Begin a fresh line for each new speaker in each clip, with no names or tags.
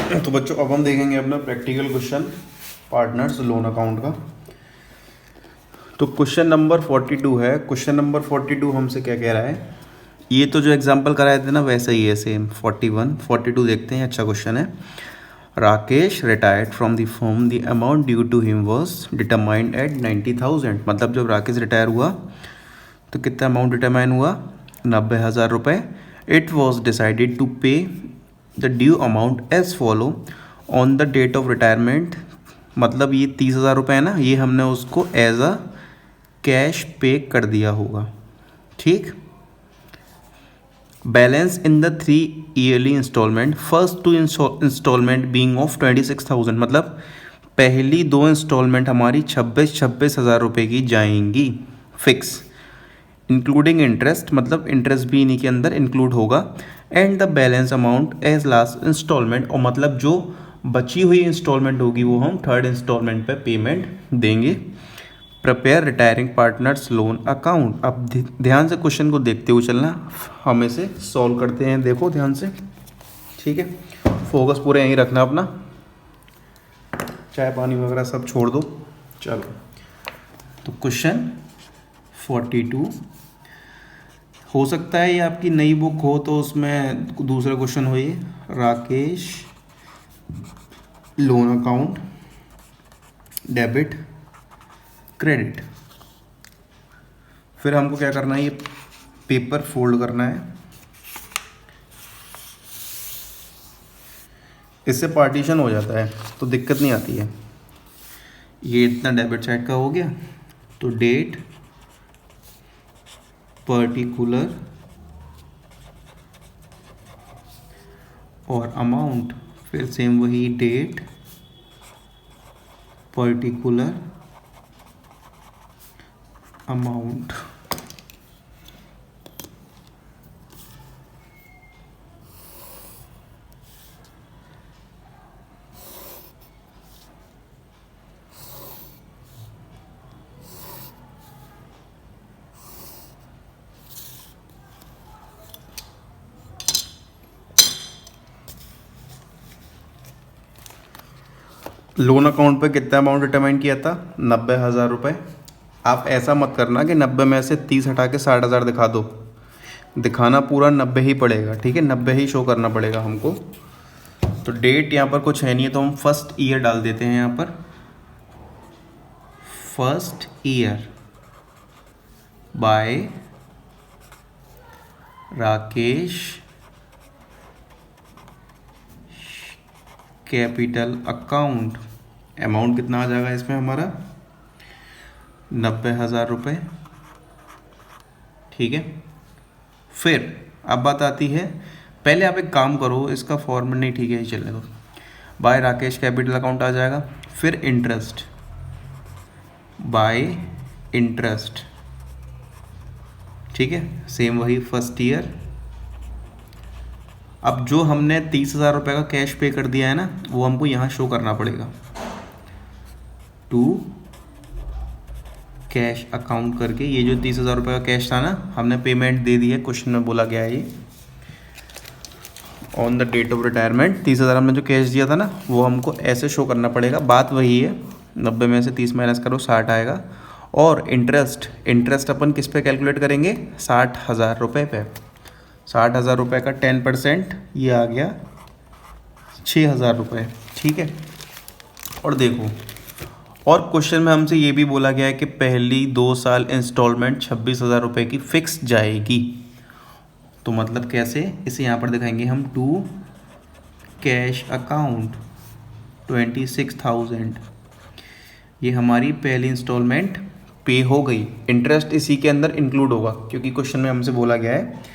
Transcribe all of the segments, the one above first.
तो बच्चों अब हम देखेंगे अपना practical question partners loan account का। तो क्वेश्चन नंबर 42 है। क्वेश्चन नंबर 42 हमसे क्या कह रहा है, ये तो जो एग्जांपल कराए थे ना वैसा ही है सेम। 41 42 देखते हैं, अच्छा क्वेश्चन है। Rakesh retired from the firm, the amount due to him was determined at 90,000। मतलब जब राकेश रिटायर हुआ तो कितना अमाउंट डिटरमाइन हुआ, 90,000 रुपये। It was decided to pay the due amount as follow on the date of retirement. मतलब ये 30,000 रुपये है ना, ये हमने उसको एज अ कैश पे कर दिया होगा। ठीक। Balance in the 3 yearly installment, first 2 installment being of 26,000। मतलब पहली 2 इंस्टॉलमेंट हमारी 26,000 रुपये की जाएंगी फिक्स, इंक्लूडिंग इंटरेस्ट। मतलब इंटरेस्ट भी इन्हीं के अंदर इंक्लूड होगा। And the balance amount as last installment, और मतलब जो बची हुई इंस्टॉलमेंट होगी वो हम थर्ड इंस्टॉलमेंट पे पेमेंट देंगे। Prepare retiring partners loan account. अब ध्यान से क्वेश्चन को देखते हुए चलना, हम इसे सॉल्व करते हैं। देखो ध्यान से, ठीक है, फोकस पूरे यहीं रखना अपना, चाय पानी वगैरह सब छोड़ दो। चलो, तो क्वेश्चन 42 हो सकता है ये आपकी नई बुक हो तो उसमें दूसरा क्वेश्चन हो ये, Rakesh loan account debit credit. फिर हमको क्या करना है, ये पेपर फोल्ड करना है, इससे पार्टीशन हो जाता है तो दिक्कत नहीं आती है। ये इतना डेबिट साइड का हो गया, तो डेट पर्टिकुलर और अमाउंट, फिर सेम वही date particular amount. Loan account पे कितना अमाउंट डिटरमाइन किया था, 90,000 रुपये। आप ऐसा मत करना कि 90 में से 30 हटा के 60,000 दिखा दो, दिखाना पूरा 90 ही पड़ेगा, ठीक है, 90 ही शो करना पड़ेगा हमको। तो डेट यहाँ पर कुछ है नहीं है तो हम फर्स्ट ईयर डाल देते हैं यहाँ पर, first year by Rakesh capital account. Amount कितना आ जाएगा इसमें हमारा, 90,000 रुपये, ठीक है। फिर अब बात आती है, पहले आप एक काम करो, इसका फॉर्मेट नहीं ठीक है, ये चलने दो। बाय राकेश कैपिटल अकाउंट आ जाएगा, फिर इंटरेस्ट बाय इंटरेस्ट, ठीक है, सेम वही फर्स्ट ईयर। अब जो हमने 30,000 रुपये का कैश पे कर दिया है ना, वो हमको यहाँ शो करना पड़ेगा, टू कैश अकाउंट करके। ये जो 30,000 रुपये का कैश था ना, हमने पेमेंट दे दी है, क्वेश्चन में बोला गया है ये on the date of retirement. 30,000 हमने जो कैश दिया था ना, वो हमको ऐसे शो करना पड़ेगा। बात वही है, 90 में से 30 माइनस करो 60 आएगा। और इंटरेस्ट अपन किस पे कैलकुलेट करेंगे, 60,000 रुपये पे। 60,000 रुपये का 10% ये आ गया 6,000 रुपये, ठीक है। और देखो, और क्वेश्चन में हमसे ये भी बोला गया है कि पहली 2 साल इंस्टॉलमेंट 26,000 रुपये की फिक्स जाएगी। तो मतलब कैसे, इसे यहाँ पर दिखाएंगे हम, टू कैश अकाउंट 26,000। ये हमारी पहली इंस्टॉलमेंट पे हो गई। इंटरेस्ट इसी के अंदर इंक्लूड होगा, क्योंकि क्वेश्चन में हमसे बोला गया है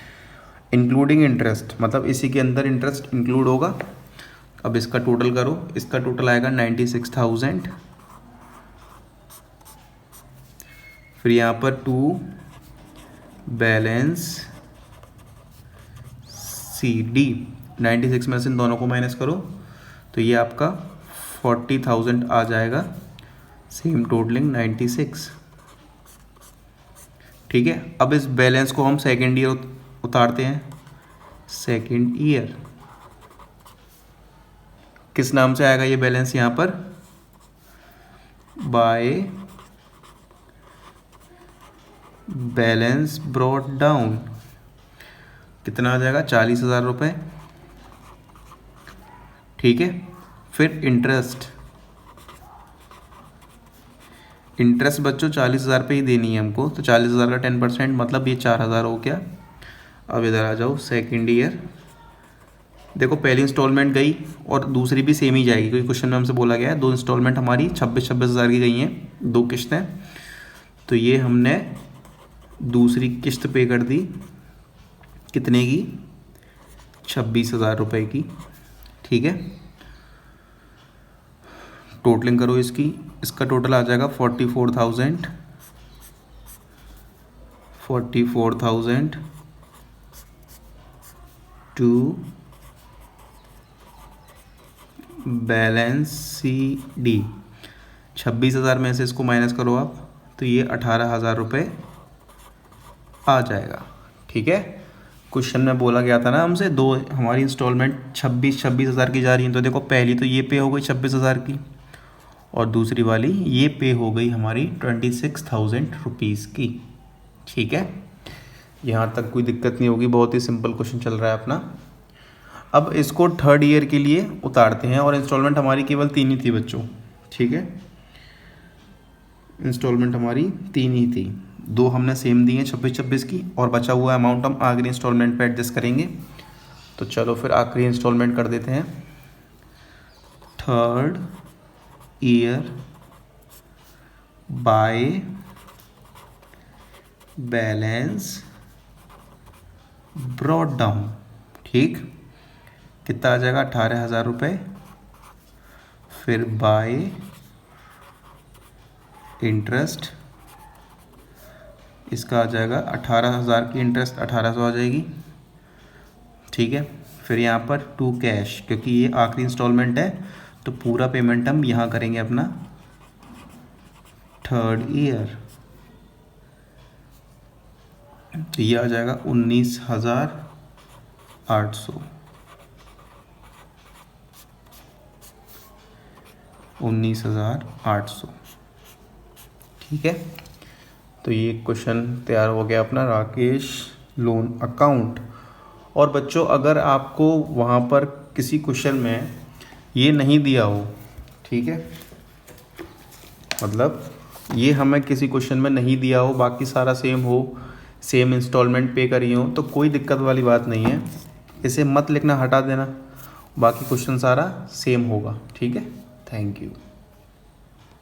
इंक्लूडिंग इंटरेस्ट, मतलब इसी के अंदर इंटरेस्ट इंक्लूड होगा। अब इसका टोटल करो, इसका टोटल आएगा 96,000। फिर यहाँ पर टू बैलेंस सी डी, 96 में से इन दोनों को माइनस करो तो ये आपका 40,000 आ जाएगा, सेम टोटलिंग 96, ठीक है। अब इस बैलेंस को हम सेकेंड ईयर उतारते हैं, सेकेंड ईयर किस नाम से आएगा ये बैलेंस यहाँ पर, बाय बैलेंस ब्रॉट डाउन, कितना आ जाएगा 40,000 रुपये। ठीक है, फिर इंटरेस्ट बच्चों 40,000 पे ही देनी है हमको, तो 40,000 का 10% मतलब ये 4,000 हो गया। अब इधर आ जाओ सेकेंड ईयर, देखो पहली इंस्टॉलमेंट गई और दूसरी भी सेम ही जाएगी, क्योंकि क्वेश्चन में हमसे बोला गया है 2 इंस्टॉलमेंट हमारी 26,000 की गई हैं, 2 किस्तें, तो ये हमने दूसरी किस्त पे कर दी, कितने की, 26,000 रुपये की। ठीक है, टोटलिंग करो इसकी, इसका टोटल आ जाएगा 44,000 टू बैलेंस सी डी। 26,000 में से इसको माइनस करो आप, तो ये 18,000 रुपये आ जाएगा। ठीक है, क्वेश्चन में बोला गया था ना हमसे 2 हमारी इंस्टॉलमेंट 26,000 की जा रही है, तो देखो पहली तो ये पे हो गई 26,000 की, और दूसरी वाली ये पे हो गई हमारी 26,000 रुपीज़ की। ठीक है, यहाँ तक कोई दिक्कत नहीं होगी, बहुत ही सिंपल क्वेश्चन चल रहा है अपना। अब इसको थर्ड ईयर के लिए उतारते हैं, और इंस्टॉलमेंट हमारी केवल 3 ही थी बच्चों। ठीक है, इंस्टॉलमेंट हमारी 3 ही थी, 2 हमने सेम दी हैं 26 की, और बचा हुआ अमाउंट हम आखिरी इंस्टॉलमेंट पे एडजस्ट करेंगे। तो चलो फिर आखिरी इंस्टॉलमेंट कर देते हैं, third year by balance brought down. ठीक, कितना आ जाएगा 18,000 रुपये, फिर बाय इंटरेस्ट, इसका आ जाएगा 18,000 की इंटरेस्ट 1,800 आ जाएगी। ठीक है, फिर यहाँ पर टू कैश, क्योंकि ये आखिरी इंस्टॉलमेंट है तो पूरा पेमेंट हम यहाँ करेंगे अपना थर्ड ईयर, तो ये आ जाएगा 19,800। 19,800। ठीक है, तो ये क्वेश्चन तैयार हो गया अपना राकेश लोन अकाउंट। और बच्चों अगर आपको वहाँ पर किसी क्वेश्चन में ये नहीं दिया हो, ठीक है, मतलब ये हमें किसी क्वेश्चन में नहीं दिया हो, बाकी सारा सेम हो, सेम इंस्टॉलमेंट पे करी हो, तो कोई दिक्कत वाली बात नहीं है, इसे मत लिखना, हटा देना, बाकी क्वेश्चन सारा सेम होगा। ठीक है, थैंक यू।